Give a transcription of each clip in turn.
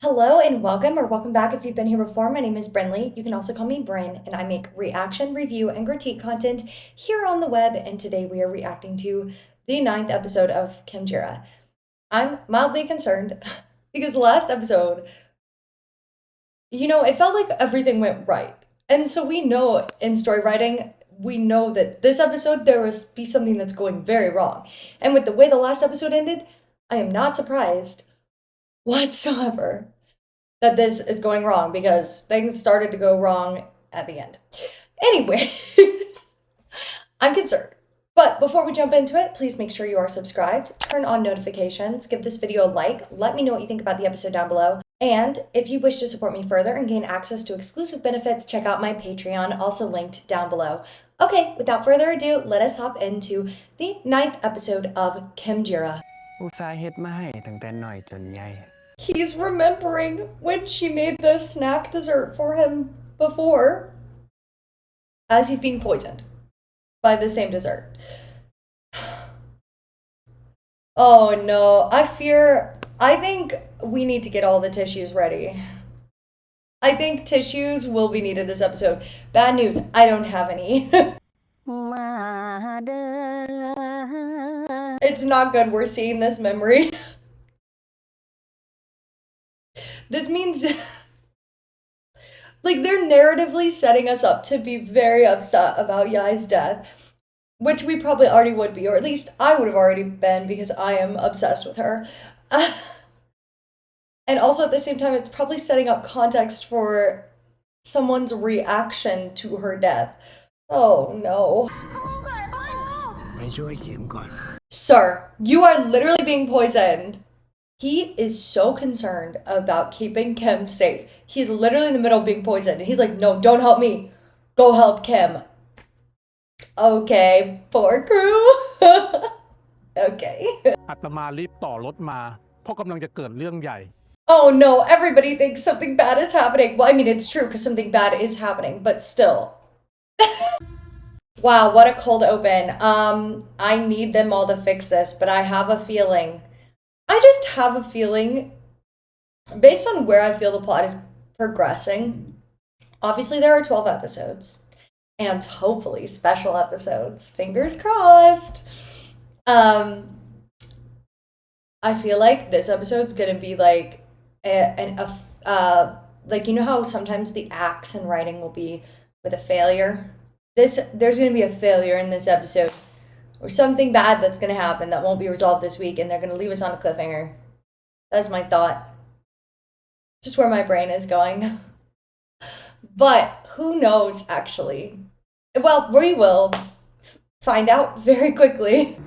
Hello and welcome or welcome back if you've been here before. My name is Brinley. You can also call me Bryn, and I make reaction, review, and critique content here on the web, and today we are reacting to the 9th episode of Khemjira. I'm mildly concerned because the last episode, it felt like everything went right. And so we know in story writing, we know that this episode there will be something that's going very wrong. And with the way the last episode ended, I am not surprised whatsoever that this is going wrong because things started to go wrong at the end. Anyways, I'm concerned. But before we jump into it, please make sure you are subscribed, turn on notifications, give this video a like, let me know what you think about the episode down below. And if you wish to support me further and gain access to exclusive benefits, check out my Patreon, also linked down below. Okay, without further ado, let us hop into the 9th episode of Khemjira. He's remembering when she made the snack dessert for him before, as he's being poisoned by the same dessert. Oh no, I think we need to get all the tissues ready. I think tissues will be needed this episode. Bad news, I don't have any. It's not good we're seeing this memory. This means, like, they're narratively setting us up to be very upset about Yai's death, which we probably already would be, or at least I would have already been because I am obsessed with her. And also at the same time, it's probably setting up context for someone's reaction to her death. Oh no. Sir, you are literally being poisoned. He is so concerned about keeping Kim safe. He's literally in the middle of being poisoned. And he's like, no, don't help me. Go help Kim. Okay, poor crew. Okay. Oh no, everybody thinks something bad is happening. Well, I mean, it's true because something bad is happening, but still. Wow, what a cold open. I need them all to fix this, but I have a feeling. I just have a feeling, based on where I feel the plot is progressing, obviously there are 12 episodes, and hopefully special episodes, fingers crossed. I feel like this episode's gonna be like like, you know how sometimes the acts in writing will be with a failure? There's gonna be a failure in this episode. Or something bad that's going to happen that won't be resolved this week, and they're going to leave us on a cliffhanger. That's my thought. Just where my brain is going. But who knows, actually? Well, we will find out very quickly.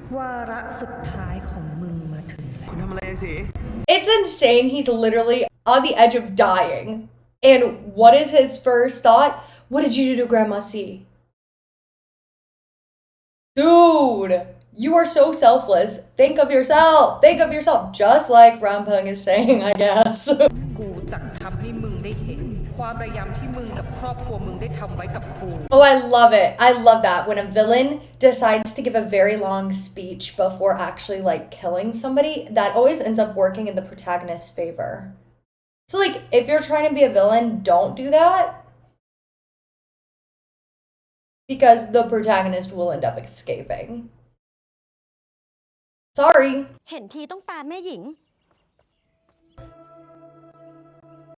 It's insane. He's literally on the edge of dying. And what is his first thought? What did you do to Grandma C? Dude, you are so selfless. Think of yourself. Think of yourself. Just like Rampung is saying, I guess. Oh, I love it. I love that. When a villain decides to give a very long speech before actually, like, killing somebody, that always ends up working in the protagonist's favor. So, like, if you're trying to be a villain, don't do that. Because the protagonist will end up escaping. Sorry.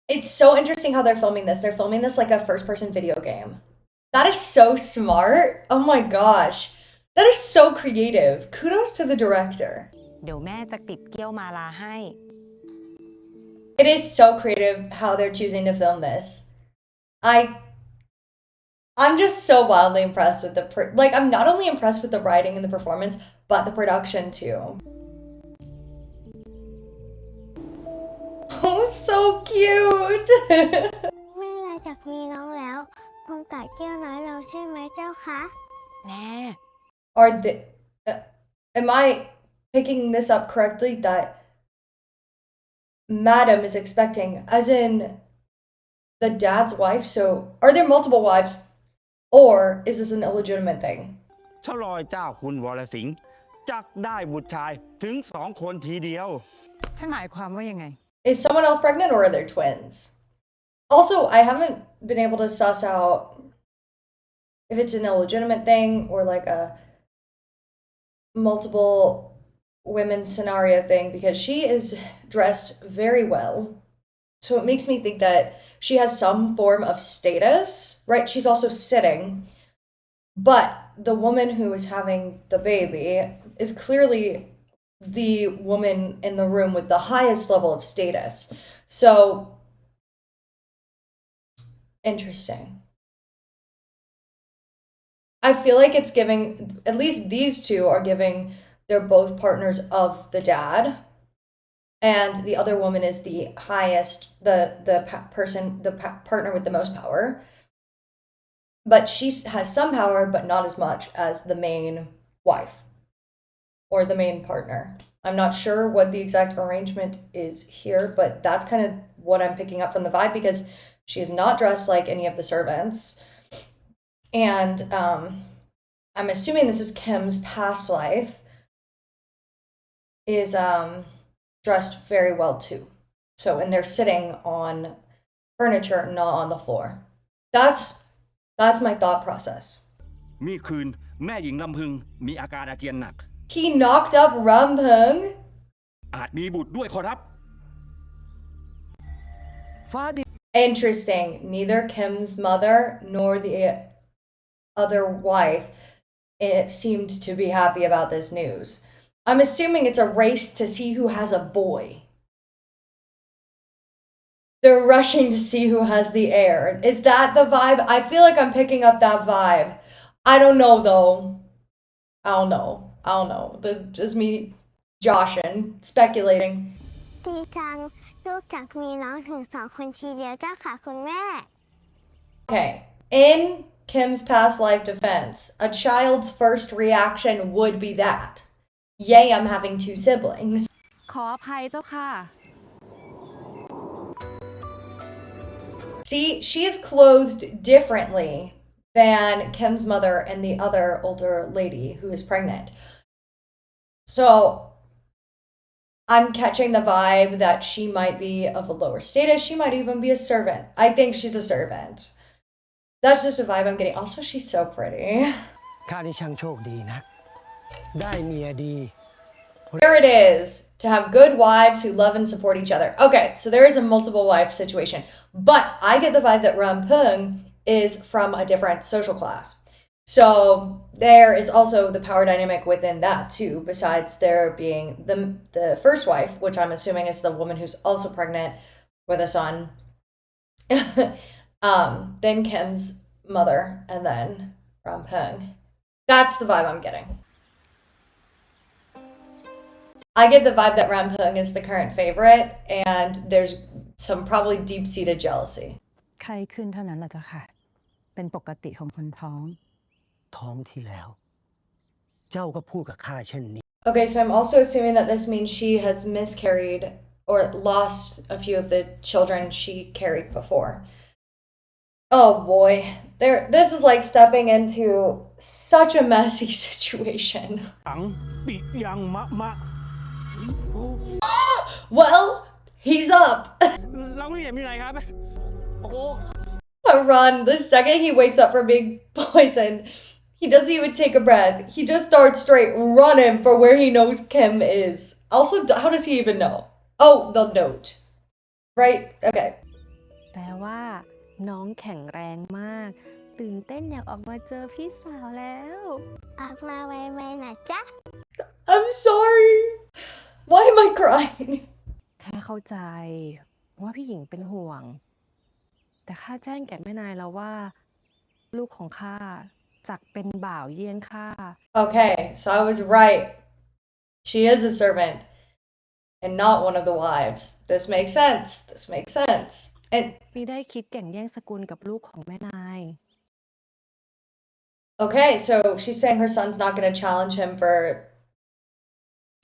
It's so interesting how they're filming this. They're filming this like a first-person video game. That is so smart. Oh my gosh. That is so creative. Kudos to the director. It is so creative how they're choosing to film this. I'm just so wildly impressed with I'm not only impressed with the writing and the performance, but the production too. Oh, so cute! Am I picking this up correctly that Madam is expecting, as in the dad's wife? So, are there multiple wives? Or is this an illegitimate thing? จักได้บุตรชายถึง2 คนทีเดียว ท่านหมายความว่ายังไง Is someone else pregnant or are there twins? Also, I haven't been able to suss out if it's an illegitimate thing or like a multiple women scenario thing because she is dressed very well. So it makes me think that she has some form of status, right? She's also sitting, but the woman who is having the baby is clearly the woman in the room with the highest level of status. So interesting. I feel like it's giving, at least these two are giving, they're both partners of the dad. And the other woman is the highest, the partner with the most power. But she has some power, but not as much as the main wife or the main partner. I'm not sure what the exact arrangement is here, but that's kind of what I'm picking up from the vibe because she is not dressed like any of the servants. And I'm assuming this is Kim's past life, is dressed very well too. So, and they're sitting on furniture, not on the floor. That's my thought process. นี่คืนแม่หญิงลำพึงมีอาการอาเจียนหนัก He knocked up Rampung. อาจมีบุตรด้วยขอรับ Interesting. Neither Kim's mother nor the other wife seemed to be happy about this news. I'm assuming it's a race to see who has a boy. They're rushing to see who has the heir. Is that the vibe? I feel like I'm picking up that vibe. I don't know though. I don't know. This is just me joshing, speculating. ดีจังลูกจากมีน้องถึง2 คนทีเดียวเจ้าค่ะคุณแม่ Okay. In Kim's past life defense, a child's first reaction would be that. Yay, I'm having 2 siblings. ขออภัยเจ้าค่ะ See, she is clothed differently than Kim's mother and the other older lady who is pregnant. So I'm catching the vibe that she might be of a lower status. She might even be a servant. I think she's a servant. That's just a vibe I'm getting. Also, she's so pretty. ข้านี่ช่างโชคดีนักได้เมียดี There it is, to have good wives who love and support each other. Okay, so there is a multiple wife situation, but I get the vibe that Rampung is from a different social class. So there is also the power dynamic within that too, besides there being the first wife, which I'm assuming is the woman who's also pregnant with a son, then Kim's mother, and then Rampung. That's the vibe I'm getting. I get the vibe that Rampung is the current favorite, and there's some probably deep-seated jealousy. ใครขึ้นเท่านั้นล่ะเจ้าค่ะ เป็นปกติของคนท้อง ท้องที่แล้ว เจ้าก็พูดกับข้าเช่นนี้ Okay, so I'm also assuming that this means she has miscarried or lost a few of the children she carried before. Oh boy, this is like stepping into such a messy situation. ตังปิยังมะมะ Well, he's up. เราไม่เห็นมีอะไรครับโอ้ I run the second he wakes up from being poisoned. He doesn't even take a breath. He just starts straight running for where he knows Kim is. Also, how does he even know? Oh, the note. Right? Okay. แปลว่าน้องแข็งแรงมาก ตื่นเต้นอยากออกมาเจอพี่สาวแล้ว ออกมาไวๆนะจ๊ะ I'm sorry. Why am I crying? แค่เข้าใจว่าพี่หญิงเป็นห่วง แต่ข้าแจ้งแก่แม่นายแล้วว่า ลูกของข้าจักเป็นบ่าวเยี่ยงข้า Okay, so I was right. She is a servant and not one of the wives. This makes sense. This makes sense. And มิได้คิดแก่งแย่งสกุลกับลูกของแม่นาย okay, so she's saying her son's not going to challenge him for.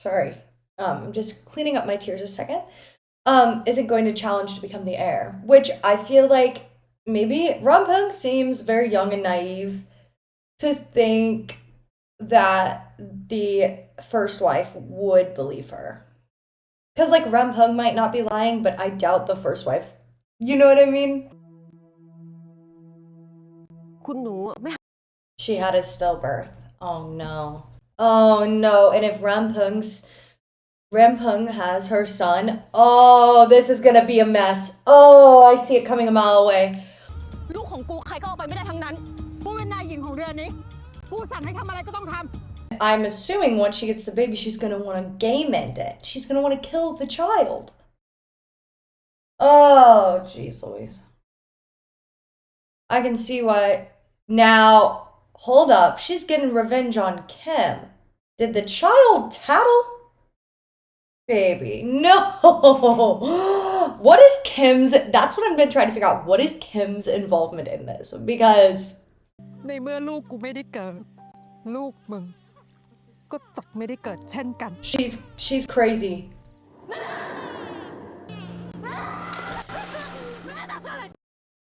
Sorry, I'm just cleaning up my tears a second. Isn't going to challenge to become the heir, which I feel like maybe Rampung seems very young and naive to think that the first wife would believe her. Because, like, Rampung might not be lying, but I doubt the first wife. You know what I mean? คุณหนูไม่ She had a stillbirth. Oh no. Oh no. And if Rampung has her son, oh, this is gonna be a mess. Oh, I see it coming a mile away. ลูกของกูใครก็เอาไปไม่ได้ทั้งนั้นกูเป็นนายหญิงของเรือนนี้กูสั่งให้ทำอะไรก็ต้องทำ I'm assuming once she gets the baby, she's gonna want to game end it. She's gonna want to kill the child. Oh, jeez Louise. I can see why. Now, hold up. She's getting revenge on Kim. Did the child tattle? Baby, no. What is Kim's? That's what I've been trying to figure out. What is Kim's involvement in this? Because ในเมื่อลูกกูไม่ได้เกิดลูกมึงก็จักไม่ได้เกิดเช่นกัน she's crazy.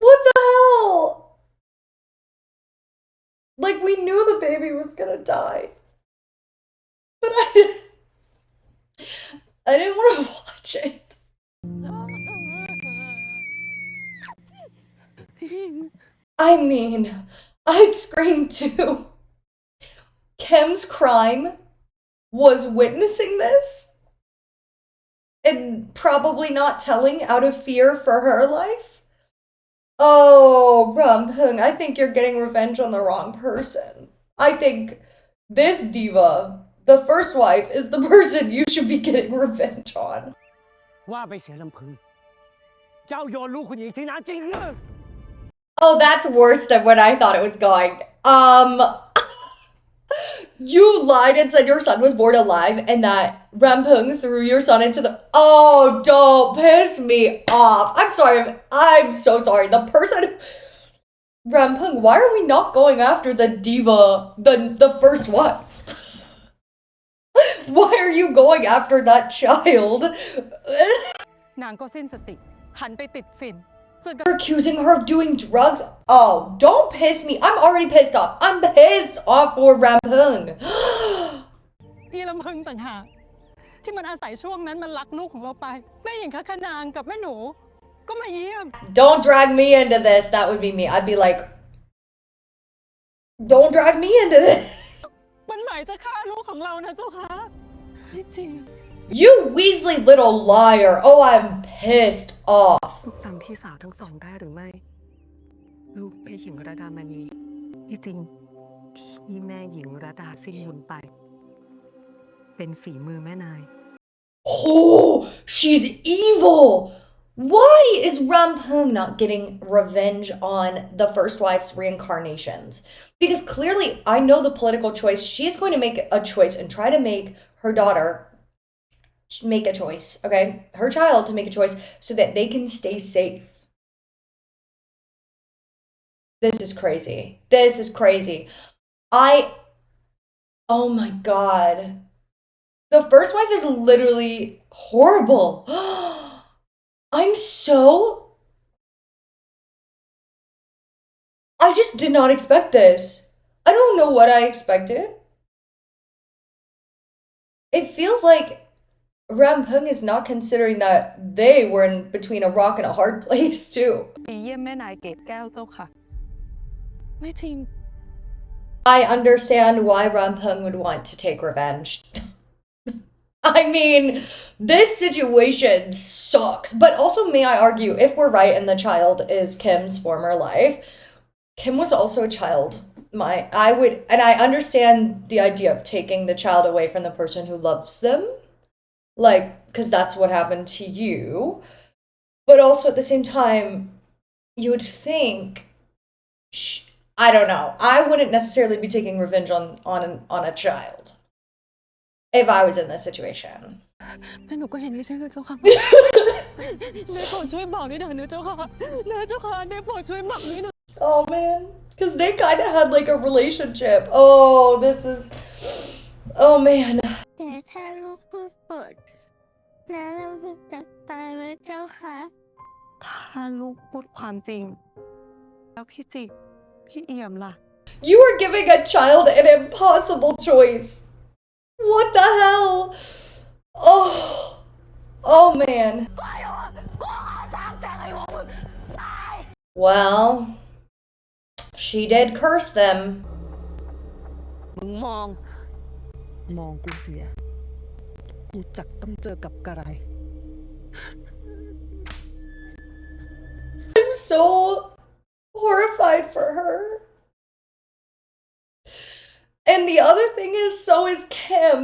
What the hell? Like, we knew the baby was gonna die. But I didn't want to watch it. I mean, I'd scream too. Kim's crime was witnessing this and probably not telling out of fear for her life. Oh, Rampung, I think you're getting revenge on the wrong person. I think this diva, the first wife, is the person you should be getting revenge on. ว่าไปเสียลำพึง เจ้าโยนลูกคุณหญิงที่นั้นจริงหรือ Oh, that's worse than what I thought it was going. You lied and said your son was born alive and that Rampung threw your son into the... Oh, don't piss me off. I'm sorry. I'm so sorry. The person... Rampung, why are we not going after the diva, the first wife? Why are you going after that child? นางก็สิ้นสติหันไปติดฝิ่น You're accusing her of doing drugs? Oh, don't piss me. I'm already pissed off. I'm pissed off for Rampung. อีลำพึงต่างหากที่มันอาศัยช่วงนั้นมันลักลูกของเราไปแม่หญิงคะนางกับแม่หนูก็มาเยี่ยม Don't drag me into this. That would be me. I'd be like, don't drag me into this. มันหมายจะฆ่าลูกของเรานะเจ้าค่ะไม่จริง You Weasley little liar. Oh, I'm pissed off. ลูกจำพี่สาวทั้งสองได้หรือไม่ ลูกแม่หญิงระดามณีที่จริงที่แม่หญิงระดาสิ้นบุญไป เป็นฝีมือแม่นาย Oh, she's evil. Why is Rampung not getting revenge on the first wife's reincarnations? Because clearly, I know the political choice. She's going to make a choice and try to make her daughter make a choice, okay? Her child to make a choice so that they can stay safe. This is crazy. This is crazy. Oh my God. The first wife is literally horrible. I just did not expect this. I don't know what I expected. It feels like Rampung is not considering that they were in between a rock and a hard place too. เยี่ยมแม่นายเกศแก้วเจ้าค่ะไม่จริง I understand why Rampung would want to take revenge. I mean, this situation sucks. But also, may I argue, if we're right and the child is Kim's former life, Kim was also a child. I understand the idea of taking the child away from the person who loves them. Like, because that's what happened to you. But also at the same time, you would think, I don't know. I wouldn't necessarily be taking revenge on a child if I was in this situation. แต่หนูก็เห็นไม่ใช่เลยเจ้าค่ะได้โปรดช่วยบอกด้วยเถอะนะเจ้าค่ะนะเจ้าค่ะได้โปรดช่วยบอกด้วยนะ Oh man, because they kind of had like a relationship. Oh, this is... Oh man. แต่ถ้าลูกพูดเปิดแล้วเราจะตายไหมเจ้าค่ะ ถ้าลูกพูดความจริง แล้วพี่จิกพี่เอี่ยมล่ะ You are giving a child an impossible choice. What the hell? Oh. Oh man. Well, she did curse them. มึงมองกูเสียกูจักต้องเจอกับกระไร I'm so horrified for her. And the other thing is, so is Kim.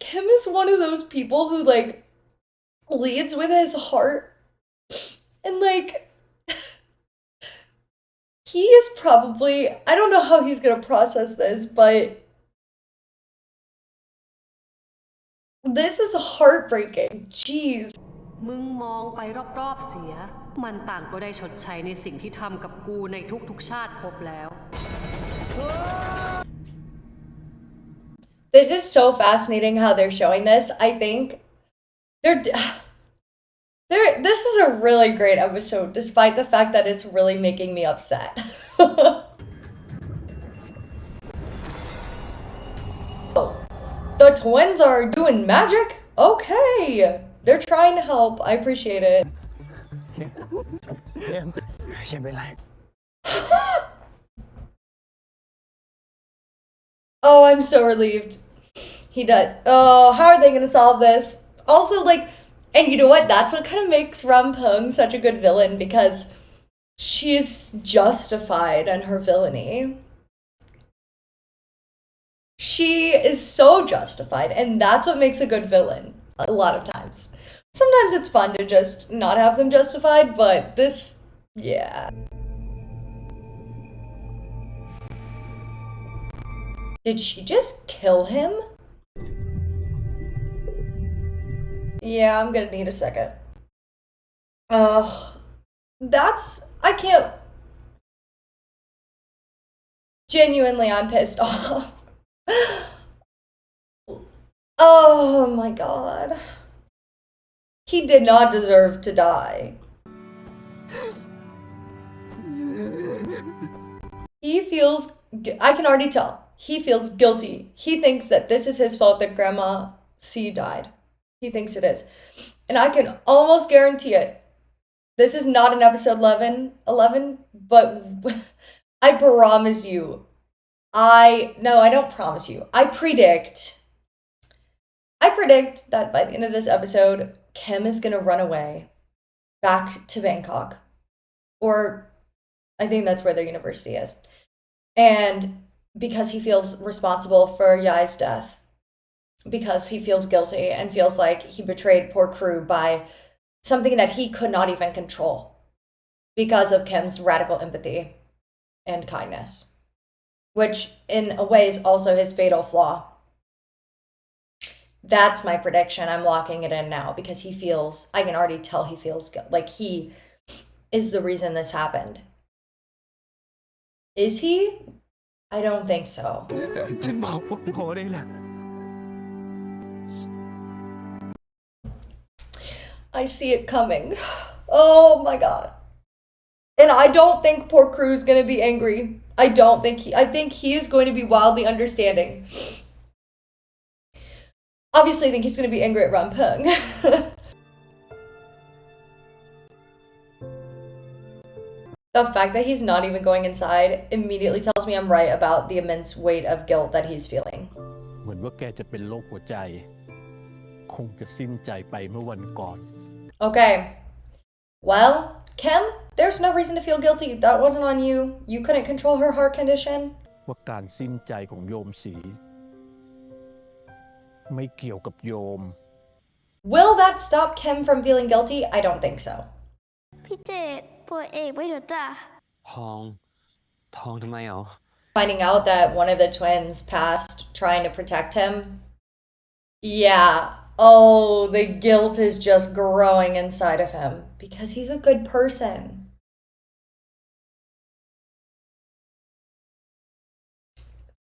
Kim is one of those people who, like, leads with his heart. And, like, he is probably, I don't know how he's gonna process this, but this is heartbreaking. Jeez. มึงมองไปรอบๆเสีย มันต่างก็ได้ชดใช้ในสิ่งที่ทำกับกูในทุกๆชาติพบแล้ว This is so fascinating how they're showing this. I think this is a really great episode, despite the fact that it's really making me upset. Oh, the twins are doing magic? Okay. They're trying to help. I appreciate it. เข้มเป็นไร Oh, I'm so relieved. He does. Oh, how are they gonna solve this? Also, like, and you know what? That's what kind of makes Rampung such a good villain, because she's justified in her villainy. She is so justified, and that's what makes a good villain a lot of times. Sometimes it's fun to just not have them justified, but this, yeah. Did she just kill him? Yeah, I'm gonna need a second. I can't. Genuinely, I'm pissed off. Oh my god. He did not deserve to die. He feels, I can already tell, he feels guilty. He thinks that this is his fault that Grandma C died. He thinks it is. And I can almost guarantee it. This is not an episode 11, but I promise you, no, I don't promise you. I predict that by the end of this episode, Kim is gonna run away back to Bangkok. Or I think that's where their university is. And because he feels responsible for Yai's death. Because he feels guilty and feels like he betrayed poor crew by something that he could not even control. Because of Kim's radical empathy and kindness. Which, in a way, is also his fatal flaw. That's my prediction. I'm locking it in now because he feels, I can already tell he feels like he is the reason this happened. Is he? I don't think so. I see it coming. Oh my god. And I don't think poor crew's gonna be angry. I think he is going to be wildly understanding. Obviously, I think he's going to be angry at Rampung. The fact that he's not even going inside immediately tells me I'm right about the immense weight of guilt that he's feeling. เหมือนว่าแกจะเป็นโรคหัวใจคงจะสิ้นใจไปเมื่อวันก่อน Okay. Well, Kim, there's no reason to feel guilty. That wasn't on you. You couldn't control her heart condition. ว่าการสิ้นใจของโยมศรีไม่เกี่ยวกับโยม Will that stop Kim from feeling guilty? I don't think so. พี่เจดป่วยเอกไว้เถอะจ้ะ ทองทำไมเหรอ Finding out that one of the twins passed trying to protect him. Yeah. Oh, the guilt is just growing inside of him because he's a good person.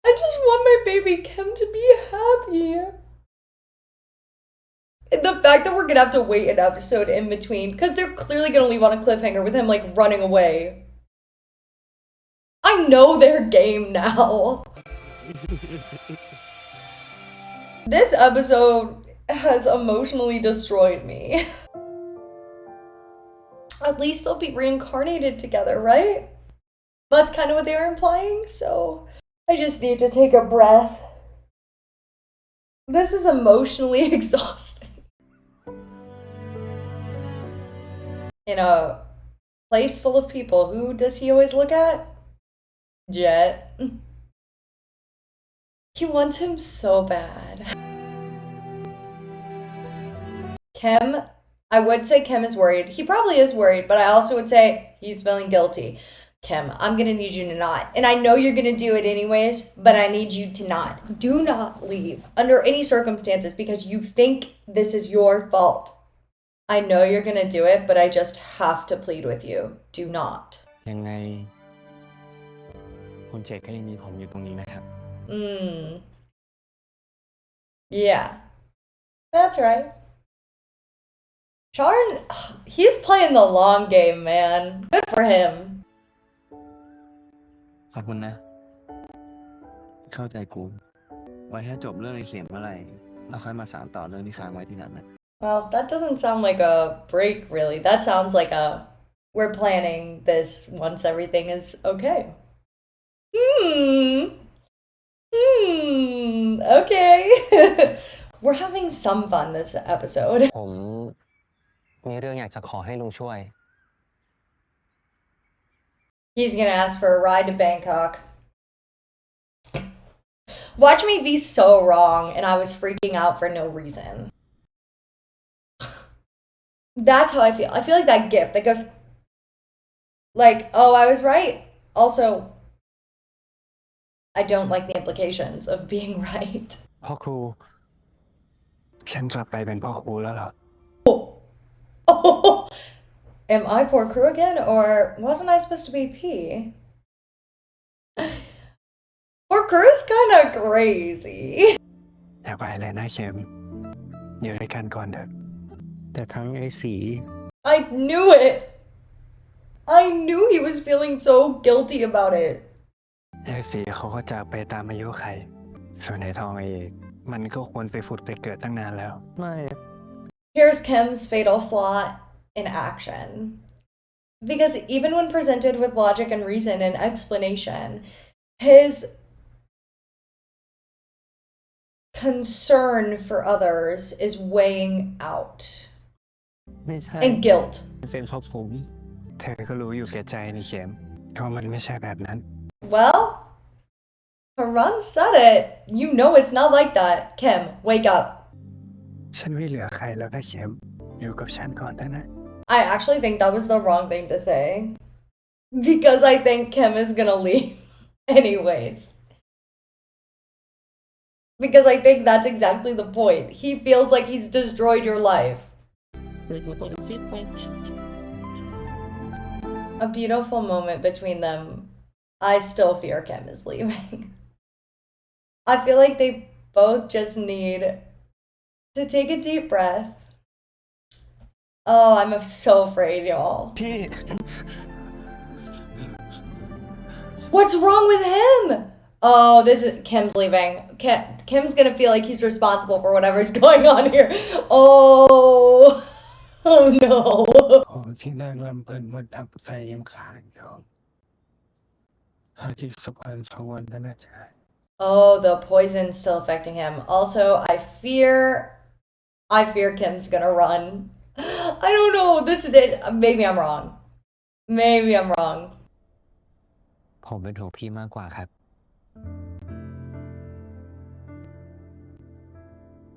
I just want my baby Kim to be happy. And the fact that we're gonna have to wait an episode in between, because they're clearly gonna leave on a cliffhanger with him like running away. I know their game now. This episode has emotionally destroyed me. At least they'll be reincarnated together, right? That's kind of what they were implying, so I just need to take a breath. This is emotionally exhausting. In a place full of people, who does he always look at? Jet. He wants him so bad. Kem, I would say Kem is worried. He probably is worried, but I also would say he's feeling guilty. Kem, I'm gonna need you to not. And I know you're gonna do it anyways, but I need you to not. Do not leave under any circumstances because you think this is your fault. I know you're gonna do it, but I just have to plead with you. Do not. ยังไงคุณเจดก็ยังมีผมอยู่ตรงนี้นะครับ Yeah. That's right. Charn, he's playing the long game, man. Good for him. ขอบคุณนะ เข้าใจกู ไว้ถ้าจบเรื่องไอ้เข็มเมื่อไหร่เราค่อยมาสานต่อเรื่องที่ค้างไว้ที่นั้นนะ Well, that doesn't sound like a break, really. That sounds like we're planning this once everything is okay. Okay. We're having some fun this episode. ผมมีเรื่องอยากจะขอให้ลุงช่วย He's gonna ask for a ride to Bangkok. Watch me be so wrong and I was freaking out for no reason. That's how I feel. I feel like that gift that goes like, oh, I was right. Also, I don't like the implications of being right. พ่อครูฉันกลับไปเป็นพ่อครูแล้วเหรอ Oh, am I poor crew again, or wasn't I supposed to be P? Poor crew is kind of crazy. อย่าไปเลยนะเข็มอยู่ด้วยกันก่อนเถอะแต่ทั้งไอ้สี I knew it. I knew he was feeling so guilty about it. ไอ้สีเขาก็จากไปตามอายุไขส่วนไอ้ทองเอกมันก็ควรไปฝุดไปเกิดตั้งนานแล้ว ไม่ Here's Kim's fatal flaw in action. Because even when presented with logic and reason and explanation, his concern for others is weighing out. ไม่ใช่ And guilt. เป็นเพราะผมเธอก็รู้อยู่แก่ใจนี่เข็มเพราะมันไม่ใช่แบบนั้น Well, Haran said it. You know it's not like that. Kim, wake up. ฉันไม่เหลือใครแล้วนะเข็มอยู่กับฉันก่อนได้นะ I actually think that was the wrong thing to say. Because I think Kim is gonna leave anyways. Because I think that's exactly the point. He feels like he's destroyed your life. A beautiful moment between them. I still fear Kim is leaving. I feel like they both just need to take a deep breath. Oh, I'm so afraid, y'all. พี่ What's wrong with him? Oh, this is Kim's leaving. Kim's gonna feel like he's responsible for whatever's going on here. Oh, oh no. ผมที่นั่งลำเปินมดอับใจยังขาดอยู่ที่สักวันสองวันนั่นนะจ๊ะ Oh, the poison's still affecting him. Also, I fear Kim's gonna run. I don't know. Maybe I'm wrong. Maybe I'm wrong. ผมเป็นห่วงพี่มากกว่าครับ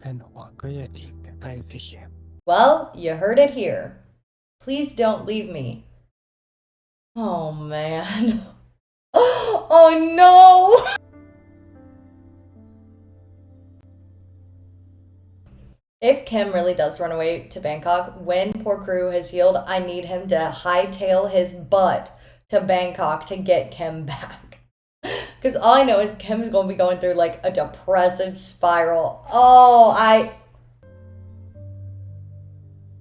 เป็นห่วงก็อย่าทิ้งกันไปสิเข็ม Well, you heard it here. Please don't leave me. Oh, man. Oh, no. If Kim really does run away to Bangkok, when poor crew has healed, I need him to hightail his butt to Bangkok to get Kim back. Because all I know is Kim's going to be going through like a depressive spiral. Oh,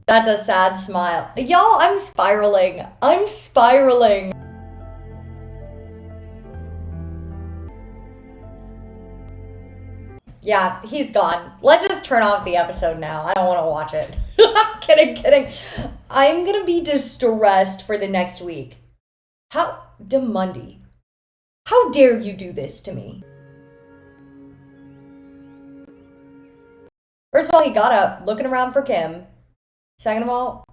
that's a sad smile. Y'all, I'm spiraling. I'm spiraling. Yeah, he's gone. Let's just turn off the episode now. I don't want to watch it. Kidding. I'm gonna be distressed for the next week. Demundi, how dare you do this to me? First of all, he got up, looking around for Kim. Second of all,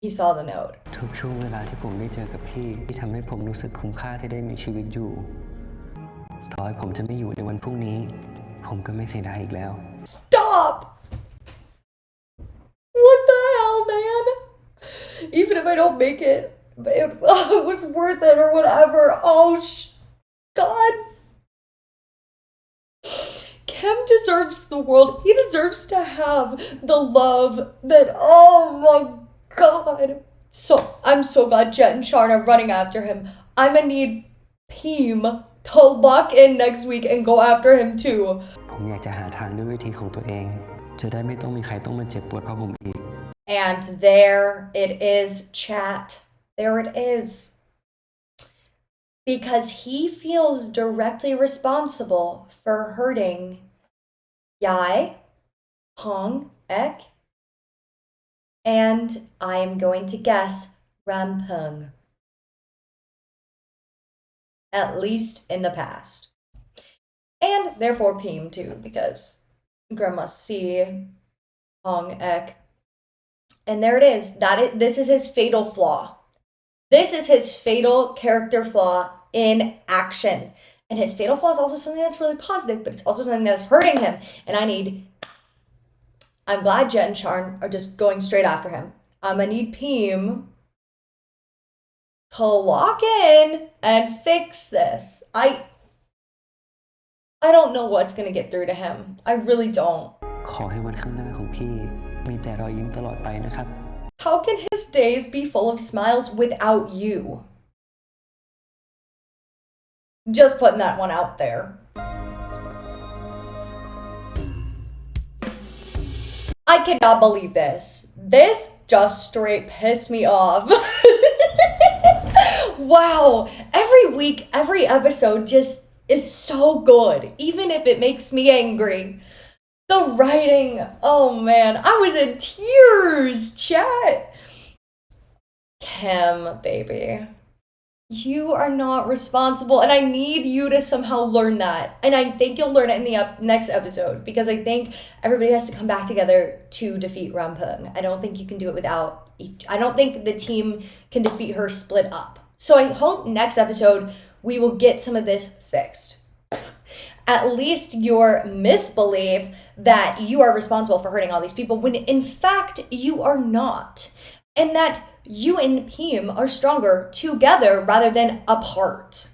he saw the note. ทุกช่วงเวลาที่ผมได้เจอกับพี่ที่ทำให้ผมรู้สึกคุ้มค่าที่ได้มีชีวิตอยู่ต่อให้ผมจะไม่อยู่ในวันพรุ่งนี้ผมก็ไม่เสียดายอีกแล้ว Stop! What the hell, man? Even if I don't make it, it was worth it or whatever. Oh, God. Kim deserves the world. He deserves to have the love that, oh my God. So, I'm so glad Jet and Sharn are running after him. I'm gonna need Peem to lock in next week and go after him too. ผมอยากจะหาทางด้วยวิธีของตัวเองจะได้ไม่ต้องมีใครต้องมาเจ็บปวดเพราะผมอีก And there it is, chat. There it is. Because he feels directly responsible for hurting Yai, Hong, Ek, and I am going to guess Rampung. At least in the past. And therefore Peem too, because Grandma C, Hong, Ek. And there it is. This is his fatal flaw. This is his fatal character flaw in action. And his fatal flaw is also something that's really positive, but it's also something that's hurting him. And I'm glad Jet and Sharn are just going straight after him. I'm gonna need Peem to lock in and fix this. I don't know what's gonna get through to him. I really don't. ขอให้วันข้างหน้าของพี่มีแต่รอยยิ้มตลอดไปนะครับ How can his days be full of smiles without you? Just putting that one out there. I cannot believe this. This just straight pissed me off. Wow. Every week, every episode just is so good, even if it makes me angry. The writing, oh man, I was in tears, chat. Kim, baby, you are not responsible, and I need you to somehow learn that. And I think you'll learn it in the next episode, because I think everybody has to come back together to defeat Rampung. I don't think you can do it without, I don't think the team can defeat her split up. So I hope next episode we will get some of this fixed. At least your misbelief that you are responsible for hurting all these people when in fact you are not. And that you and Peem are stronger together rather than apart.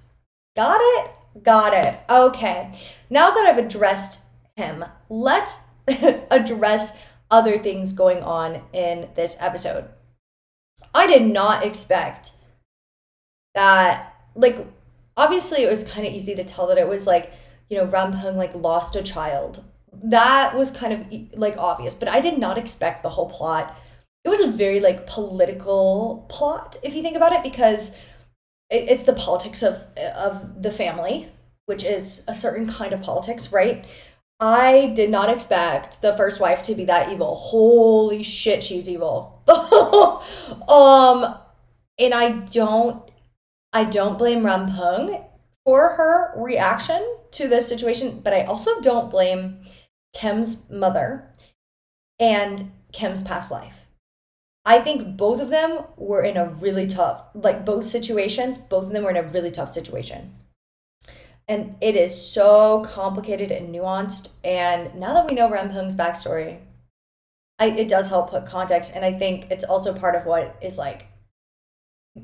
Got it? Got it. Okay. Now that I've addressed him, let's address other things going on in this episode. I did not expect that, like, obviously it was kind of easy to tell that it was like, you know, Rampung like lost a child. That was kind of like obvious, but I did not expect the whole plot. It was a very like political plot, if you think about it, because it's the politics of the family, which is a certain kind of politics, right? I did not expect the first wife to be that evil. Holy shit, she's evil. And I don't blame Rampung for her reaction to this situation, but I also don't blame Kim's mother and Kim's past life. I think both of them were in a really tough, like both situations, both of them were in a really tough situation. And it is so complicated and nuanced. And now that we know Rampung's backstory, it does help put context. And I think it's also part of what is like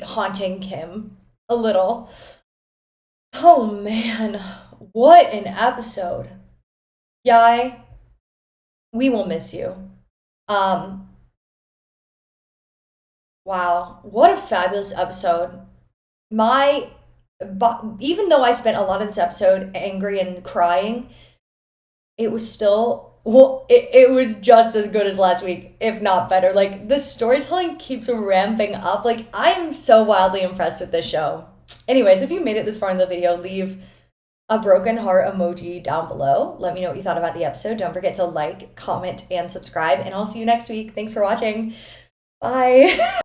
haunting Kim a little. Oh man, what an episode. Yai, we will miss you. Wow, what a fabulous episode. Even though I spent a lot of this episode angry and crying, it was still, it was just as good as last week, if not better. Like, the storytelling keeps ramping up. Like, I am so wildly impressed with this show. Anyways, if you made it this far in the video, leave a broken heart emoji down below. Let me know what you thought about the episode. Don't forget to like, comment, and subscribe, and I'll see you next week. Thanks for watching. Bye.